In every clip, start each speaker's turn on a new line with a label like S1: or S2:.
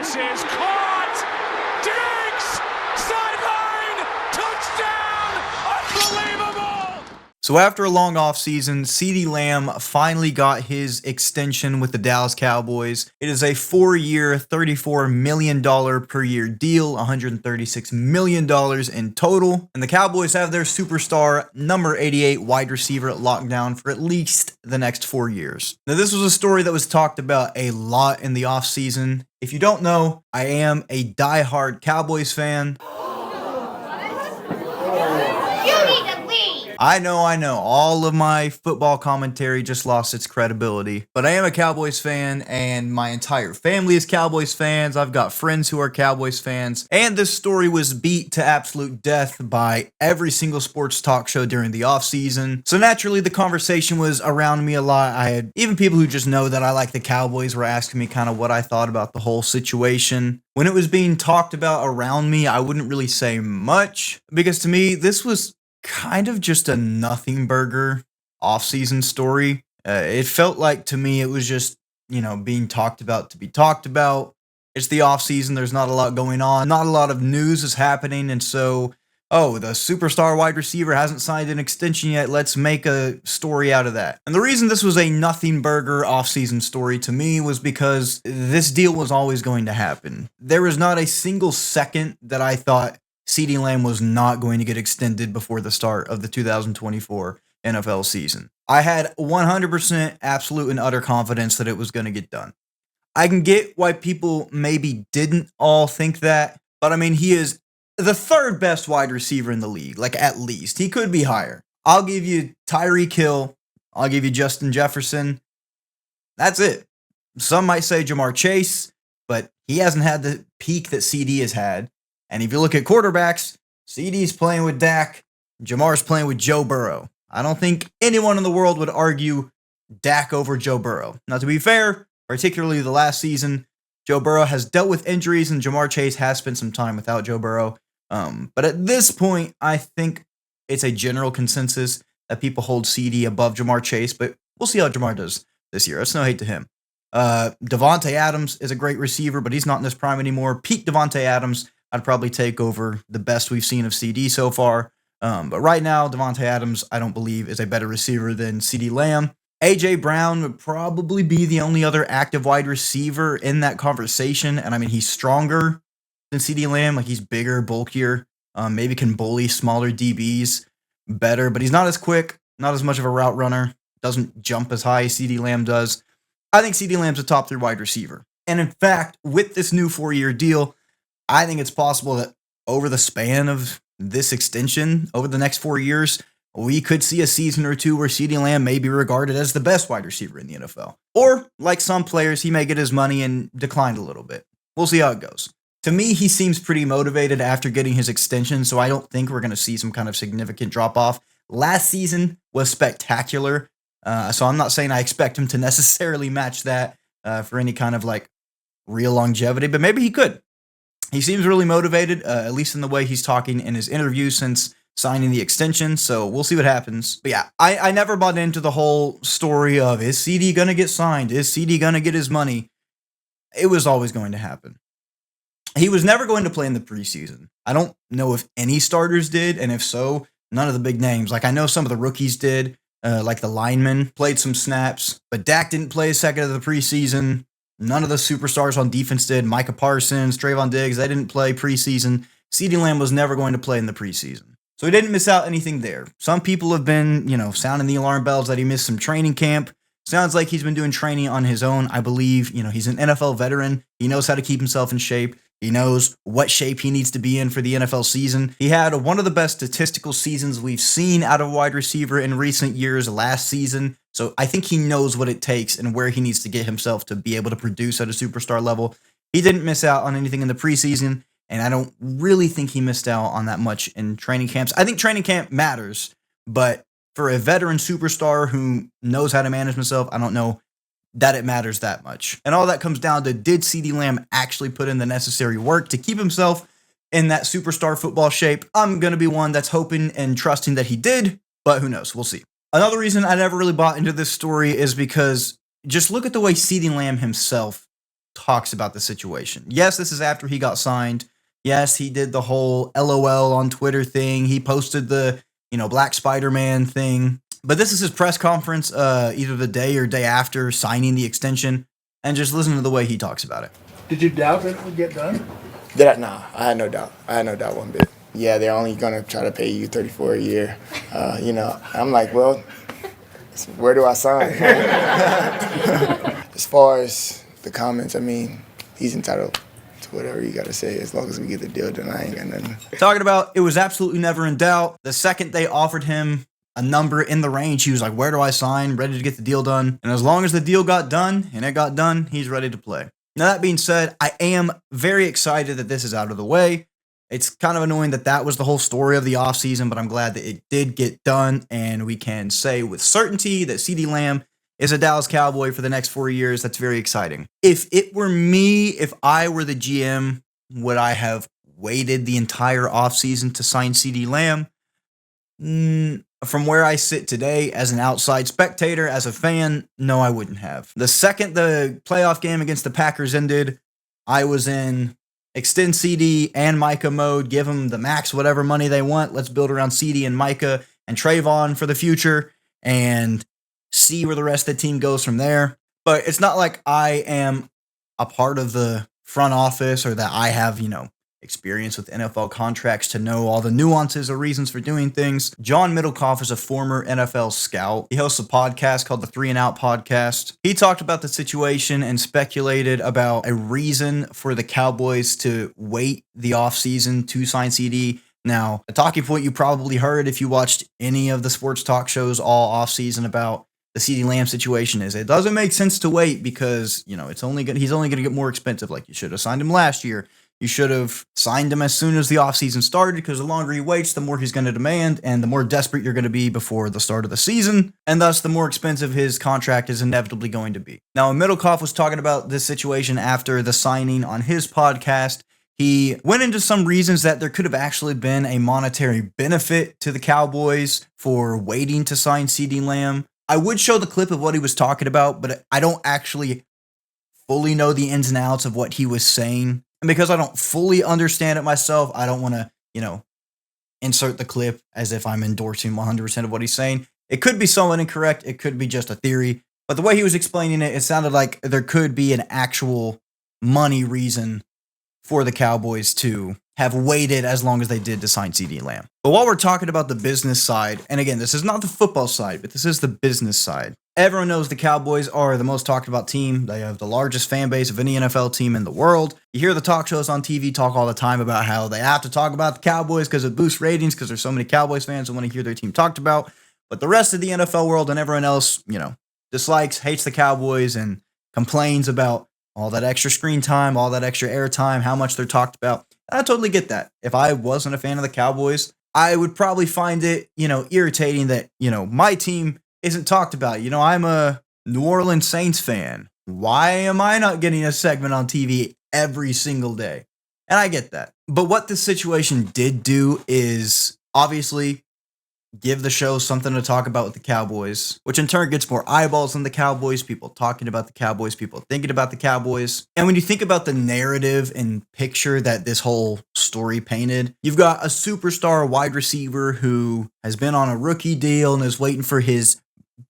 S1: Releases, caught! Diggs! Sideline! Touchdown! Unbelievable!
S2: So after a long offseason, Ceedee Lamb finally got his extension with the Dallas Cowboys. It is a 4-year, $34 million per year deal, $136 million in total. And the Cowboys have their superstar, number 88 wide receiver locked down for at least the next 4 years. Now, this was a story that was talked about a lot in the offseason. If you don't know, I am a diehard Cowboys fan. I know. All of my football commentary just lost its credibility. But I am a Cowboys fan, and my entire family is Cowboys fans. I've got friends who are Cowboys fans. And this story was beat to absolute death by every single sports talk show during the offseason. So naturally, the conversation was around me a lot. I had even people who just know that I like the Cowboys were asking me kind of what I thought about the whole situation. When it was being talked about around me, I wouldn't really say much, because to me, this was kind of just a nothing burger off-season story. It felt like to me it was just, being talked about to be talked about. It's the off-season. There's not a lot going on. Not a lot of news is happening. And so, the superstar wide receiver hasn't signed an extension yet. Let's make a story out of that. And the reason this was a nothing burger off-season story to me was because this deal was always going to happen. There was not a single second that I thought Ceedee Lamb was not going to get extended before the start of the 2024 NFL season. I had 100% absolute and utter confidence that it was going to get done. I can get why people maybe didn't all think that, but I mean, he is the third best wide receiver in the league, like at least. He could be higher. I'll give you Tyreek Hill. I'll give you Justin Jefferson. That's it. Some might say Jamar Chase, but he hasn't had the peak that Ceedee has had. And if you look at quarterbacks, Ceedee's playing with Dak, Jamar's playing with Joe Burrow. I don't think anyone in the world would argue Dak over Joe Burrow. Now, to be fair, particularly the last season, Joe Burrow has dealt with injuries and Jamar Chase has spent some time without Joe Burrow. But at this point, I think it's a general consensus that people hold Ceedee above Jamar Chase, but we'll see how Jamar does this year. That's no hate to him. Davante Adams is a great receiver, but he's not in his prime anymore. Peak Davante Adams, I'd probably take over the best we've seen of Ceedee so far. But right now, Davante Adams, I don't believe, is a better receiver than Ceedee Lamb. A.J. Brown would probably be the only other active wide receiver in that conversation. And I mean, he's stronger than Ceedee Lamb. Like, he's bigger, bulkier, maybe can bully smaller DBs better. But he's not as quick, not as much of a route runner, doesn't jump as high as Ceedee Lamb does. I think Ceedee Lamb's a top 3 wide receiver. And in fact, with this new 4-year deal, I think it's possible that over the span of this extension, over the next 4 years, we could see a season or two where Ceedee Lamb may be regarded as the best wide receiver in the NFL. Or, like some players, he may get his money and decline a little bit. We'll see how it goes. To me, he seems pretty motivated after getting his extension, so I don't think we're going to see some kind of significant drop-off. Last season was spectacular, so I'm not saying I expect him to necessarily match that for any kind of real longevity, but maybe he could. He seems really motivated, at least in the way he's talking in his interview since signing the extension, so we'll see what happens. But yeah, I never bought into the whole story of, is Ceedee going to get signed? Is Ceedee going to get his money? It was always going to happen. He was never going to play in the preseason. I don't know if any starters did, and if so, none of the big names. I know some of the rookies did, like the linemen played some snaps, but Dak didn't play a second of the preseason. None of the superstars on defense did. Micah Parsons, Trayvon Diggs, they didn't play preseason. Ceedee Lamb was never going to play in the preseason. So he didn't miss out anything there. Some people have been, sounding the alarm bells that he missed some training camp. Sounds like he's been doing training on his own. I believe, he's an NFL veteran. He knows how to keep himself in shape. He knows what shape he needs to be in for the NFL season. He had one of the best statistical seasons we've seen out of a wide receiver in recent years last season. So I think he knows what it takes and where he needs to get himself to be able to produce at a superstar level. He didn't miss out on anything in the preseason, and I don't really think he missed out on that much in training camps. I think training camp matters, but for a veteran superstar who knows how to manage himself, I don't know that it matters that much. And all that comes down to, did Ceedee Lamb actually put in the necessary work to keep himself in that superstar football shape? I'm going to be one that's hoping and trusting that he did, but who knows? We'll see. Another reason I never really bought into this story is because just look at the way Ceedee Lamb himself talks about the situation. Yes, this is after he got signed. Yes, he did the whole LOL on Twitter thing. He posted the, Black Spider-Man thing. But this is his press conference, either the day or day after signing the extension, and just listen to the way he talks about it.
S3: Did you doubt that it would get done?
S4: Nah, I had no doubt. I had no doubt one bit. Yeah, they're only going to try to pay you $34 a year. I'm like, well, where do I sign? As far as the comments, I mean, he's entitled to whatever you got to say. As long as we get the deal done, I ain't got nothing.
S2: Talking about it was absolutely never in doubt. The second they offered him a number in the range, he was like, where do I sign? Ready to get the deal done. And as long as the deal got done, and it got done, he's ready to play. Now, that being said, I am very excited that this is out of the way. It's kind of annoying that was the whole story of the offseason, but I'm glad that it did get done, and we can say with certainty that Ceedee Lamb is a Dallas Cowboy for the next 4 years. That's very exciting. If it were me, if I were the GM, would I have waited the entire offseason to sign Ceedee Lamb? From where I sit today, as an outside spectator, as a fan, no, I wouldn't have. The second the playoff game against the Packers ended, I was in extend Ceedee and Micah mode, give them the max whatever money they want. Let's build around Ceedee and Micah and Trayvon for the future and see where the rest of the team goes from there. But it's not like I am a part of the front office or that I have, experience with NFL contracts to know all the nuances or reasons for doing things. John Middlecoff is a former NFL scout. He hosts a podcast called the 3 and Out podcast. He talked about the situation and speculated about a reason for the Cowboys to wait the offseason to sign Ceedee. Now, a talking point you probably heard if you watched any of the sports talk shows all offseason about the Ceedee Lamb situation is it doesn't make sense to wait because, he's only going to get more expensive. Like, you should have signed him last year. You should have signed him as soon as the offseason started because the longer he waits, the more he's going to demand and the more desperate you're going to be before the start of the season. And thus, the more expensive his contract is inevitably going to be. Now, Middlecoff was talking about this situation after the signing on his podcast. He went into some reasons that there could have actually been a monetary benefit to the Cowboys for waiting to sign Ceedee Lamb. I would show the clip of what he was talking about, but I don't actually fully know the ins and outs of what he was saying. And because I don't fully understand it myself, I don't want to, insert the clip as if I'm endorsing 100% of what he's saying. It could be somewhat incorrect. It could be just a theory. But the way he was explaining it, it sounded like there could be an actual money reason for the Cowboys to have waited as long as they did to sign Ceedee Lamb. But while we're talking about the business side, and again, this is not the football side, but this is the business side. Everyone knows the Cowboys are the most talked about team. They have the largest fan base of any NFL team in the world. You hear the talk shows on TV talk all the time about how they have to talk about the Cowboys because it boosts ratings because there's so many Cowboys fans who want to hear their team talked about. But the rest of the NFL world and everyone else, dislikes, hates the Cowboys and complains about all that extra screen time, all that extra airtime, how much they're talked about. I totally get that. If I wasn't a fan of the Cowboys, I would probably find it, irritating that, my team isn't talked about. I'm a New Orleans Saints fan. Why am I not getting a segment on TV every single day? And I get that. But what this situation did do is obviously give the show something to talk about with the Cowboys, which in turn gets more eyeballs on the Cowboys, people talking about the Cowboys, people thinking about the Cowboys. And when you think about the narrative and picture that this whole story painted, you've got a superstar wide receiver who has been on a rookie deal and is waiting for his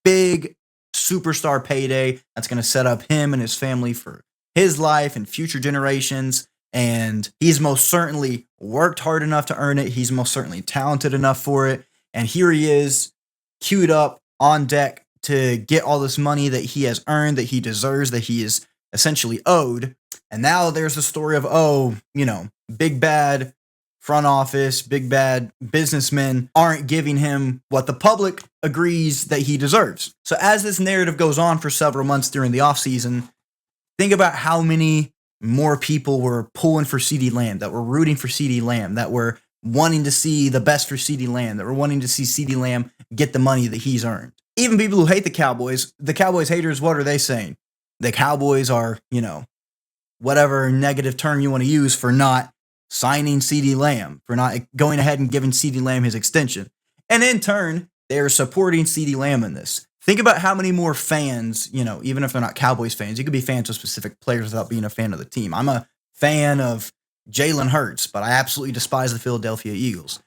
S2: big superstar payday that's going to set up him and his family for his life and future generations. And he's most certainly worked hard enough to earn it. He's most certainly talented enough for it. And here he is, queued up on deck to get all this money that he has earned, that he deserves, that he is essentially owed. And now there's the story of, big bad front office, big bad businessmen aren't giving him what the public agrees that he deserves. So as this narrative goes on for several months during the offseason, think about how many more people were pulling for Ceedee Lamb, that were rooting for Ceedee Lamb, that were wanting to see the best for Ceedee Lamb, that were wanting to see Ceedee Lamb get the money that he's earned. Even people who hate the Cowboys haters, what are they saying? The Cowboys are, whatever negative term you want to use for not signing Ceedee Lamb, for not going ahead and giving Ceedee Lamb his extension. And in turn, they're supporting Ceedee Lamb in this. Think about how many more fans, even if they're not Cowboys fans, you could be fans of specific players without being a fan of the team. I'm a fan of Jalen Hurts, but I absolutely despise the Philadelphia Eagles.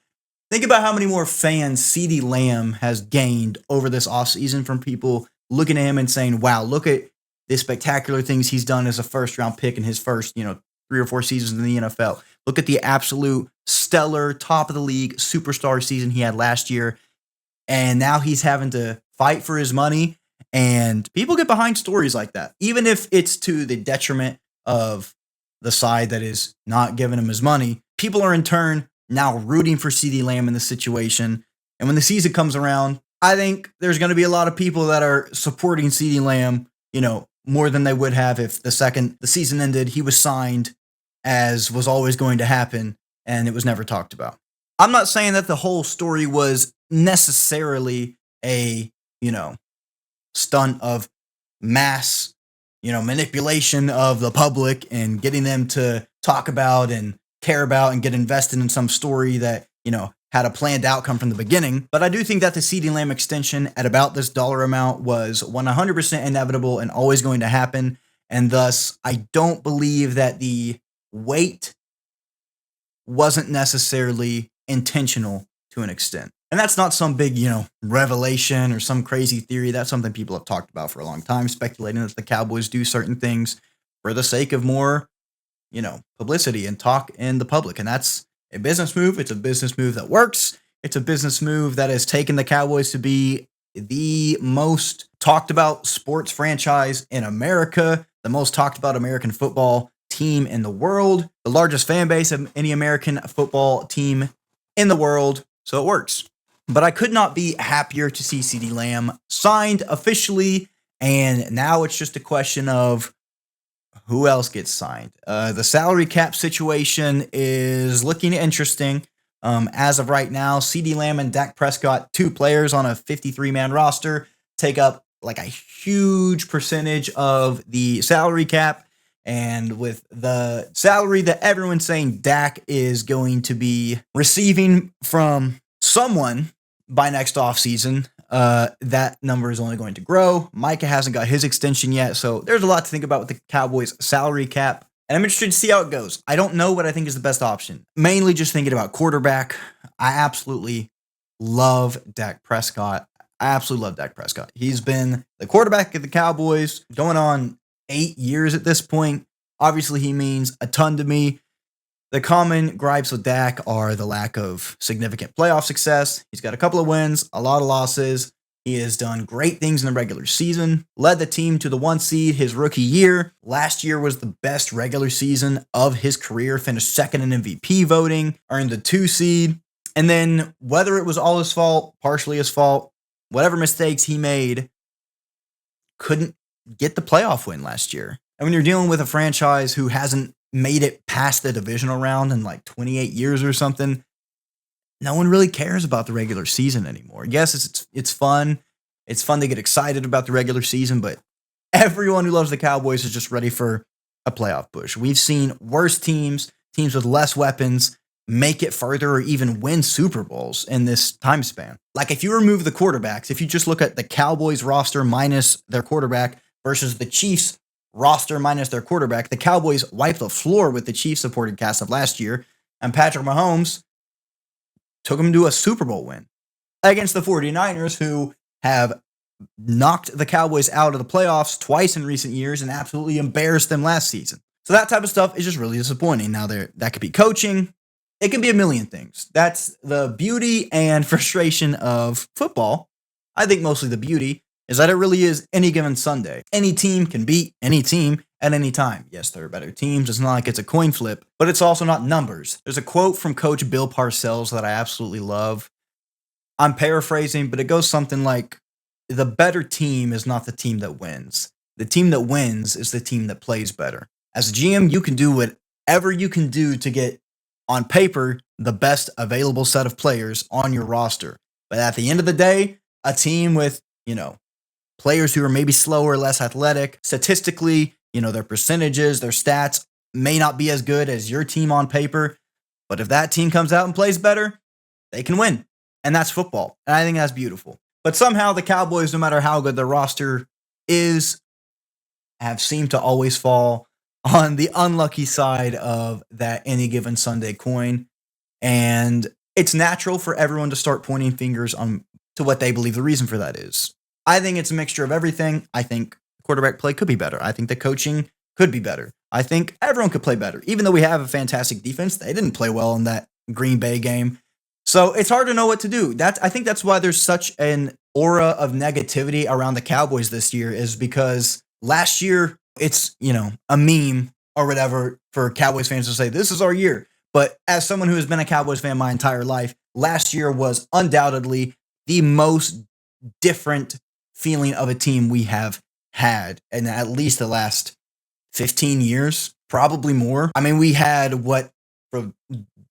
S2: Think about how many more fans Ceedee Lamb has gained over this offseason from people looking at him and saying, wow, look at the spectacular things he's done as a first-round pick in his first, 3 or 4 seasons in the NFL. Look at the absolute stellar, top-of-the-league superstar season he had last year. And now he's having to fight for his money. And people get behind stories like that, even if it's to the detriment of the side that is not giving him his money. People are in turn now rooting for Ceedee Lamb in this situation. And when the season comes around, I think there's going to be a lot of people that are supporting Ceedee Lamb, more than they would have if the second the season ended, he was signed, as was always going to happen, and it was never talked about. I'm not saying that the whole story was necessarily a, stunt of mass, manipulation of the public and getting them to talk about and care about and get invested in some story that, had a planned outcome from the beginning. But I do think that the Ceedee Lamb extension at about this dollar amount was 100% inevitable and always going to happen. And thus, I don't believe that the wait wasn't necessarily intentional to an extent. And that's not some big, revelation or some crazy theory. That's something people have talked about for a long time, speculating that the Cowboys do certain things for the sake of more, publicity and talk in the public. And that's a business move. It's a business move that works. It's a business move that has taken the Cowboys to be the most talked about sports franchise in America, the most talked about American football team in the world, the largest fan base of any American football team in the world. So it works. But I could not be happier to see Ceedee Lamb signed officially. And now it's just a question of who else gets signed. The salary cap situation is looking interesting. As of right now, Ceedee Lamb and Dak Prescott, 2 players on a 53-man roster, take up like a huge percentage of the salary cap. And with the salary that everyone's saying Dak is going to be receiving from someone by next offseason, that number is only going to grow. Micah hasn't got his extension yet, so there's a lot to think about with the Cowboys' salary cap. And I'm interested to see how it goes. I don't know what I think is the best option. Mainly just thinking about quarterback. I absolutely love Dak Prescott. He's been the quarterback of the Cowboys going on 8 years at this point. Obviously, he means a ton to me. The common gripes with Dak are the lack of significant playoff success. He's got a couple of wins, a lot of losses. He has done great things in the regular season, led the team to the 1 seed his rookie year. Last year was the best regular season of his career, finished second in MVP voting, earned the 2 seed. And then whether it was all his fault, partially his fault, whatever mistakes he made, couldn't get the playoff win last year. And when you're dealing with a franchise who hasn't made it past the divisional round in like 28 years or something, no one really cares about the regular season anymore. Yes, it's fun. It's fun to get excited about the regular season, but everyone who loves the Cowboys is just ready for a playoff push. We've seen worse teams with less weapons, make it further or even win Super Bowls in this time span. Like if you remove the quarterbacks, if you just look at the Cowboys roster minus their quarterback versus the Chiefs roster minus their quarterback, the Cowboys wiped the floor with the Chiefs supported cast of last year, and Patrick Mahomes took them to a Super Bowl win against the 49ers, who have knocked the Cowboys out of the playoffs twice in recent years and absolutely embarrassed them last season. So that type of stuff is just really disappointing. Now, that could be coaching. It can be a million things. That's the beauty and frustration of football. I think mostly the beauty is that it really is any given Sunday. Any team can beat any team at any time. Yes, there are better teams. It's not like it's a coin flip, but it's also not numbers. There's a quote from Coach Bill Parcells that I absolutely love. I'm paraphrasing, but it goes something like, the better team is not the team that wins. The team that wins is the team that plays better. As a GM, you can do whatever you can do to get, on paper, the best available set of players on your roster. But at the end of the day, a team with, players who are maybe slower, less athletic, statistically, their percentages, their stats may not be as good as your team on paper. But if that team comes out and plays better, they can win. And that's football. And I think that's beautiful. But somehow the Cowboys, no matter how good their roster is, have seemed to always fall on the unlucky side of that any given Sunday coin. And it's natural for everyone to start pointing fingers on to what they believe the reason for that is. I think it's a mixture of everything. I think quarterback play could be better. I think the coaching could be better. I think everyone could play better. Even though we have a fantastic defense, they didn't play well in that Green Bay game. So it's hard to know what to do. I think that's why there's such an aura of negativity around the Cowboys this year, is because last year it's, a meme or whatever for Cowboys fans to say, this is our year. But as someone who has been a Cowboys fan my entire life, last year was undoubtedly the most different feeling of a team we have had in at least the last 15 years, probably more. I mean, we had what for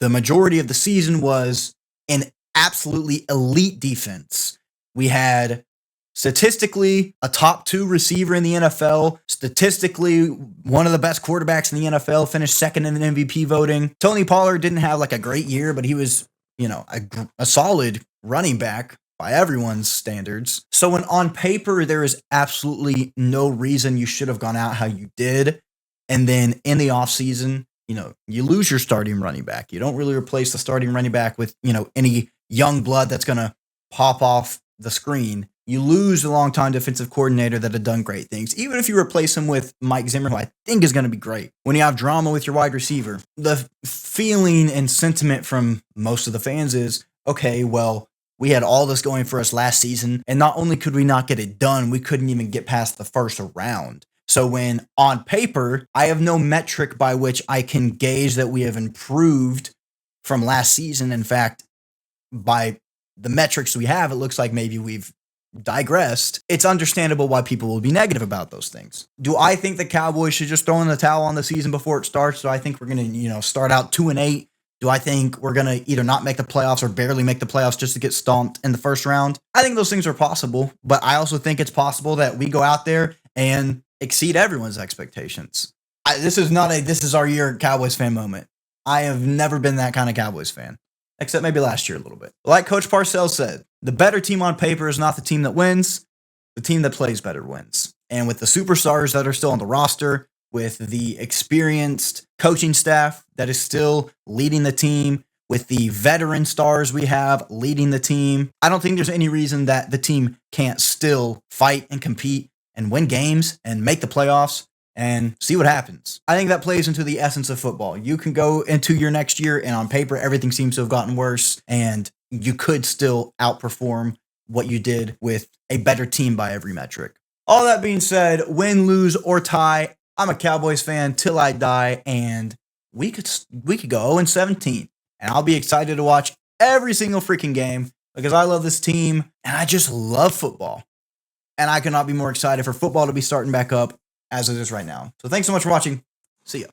S2: the majority of the season was an absolutely elite defense. We had statistically a top 2 receiver in the NFL, statistically one of the best quarterbacks in the NFL, finished second in the MVP voting. Tony Pollard didn't have like a great year, but he was, a solid running back by everyone's standards. So when on paper, there is absolutely no reason you should have gone out how you did. And then in the offseason, you lose your starting running back. You don't really replace the starting running back with, any young blood that's going to pop off the screen. You lose the longtime defensive coordinator that had done great things. Even if you replace him with Mike Zimmer, who I think is going to be great. When you have drama with your wide receiver, the feeling and sentiment from most of the fans is, okay, well, we had all this going for us last season, and not only could we not get it done, we couldn't even get past the first round. So when on paper, I have no metric by which I can gauge that we have improved from last season. In fact, by the metrics we have, it looks like maybe we've digressed. It's understandable why people will be negative about those things. Do I think the Cowboys should just throw in the towel on the season before it starts? Do I think we're going to, start out 2-8? Do I think we're going to either not make the playoffs or barely make the playoffs just to get stomped in the first round? I think those things are possible, but I also think it's possible that we go out there and exceed everyone's expectations. This is our year Cowboys fan moment. I have never been that kind of Cowboys fan, except maybe last year a little bit. Like Coach Parcells said, the better team on paper is not the team that wins. The team that plays better wins. And with the superstars that are still on the roster, with the experienced coaching staff that is still leading the team, with the veteran stars we have leading the team, I don't think there's any reason that the team can't still fight and compete and win games and make the playoffs and see what happens. I think that plays into the essence of football. You can go into your next year and on paper, everything seems to have gotten worse, and you could still outperform what you did with a better team by every metric. All that being said, win, lose, or tie, I'm a Cowboys fan till I die, and we could go 0-17, and I'll be excited to watch every single freaking game because I love this team and I just love football. And I cannot be more excited for football to be starting back up as it is right now. So thanks so much for watching. See ya.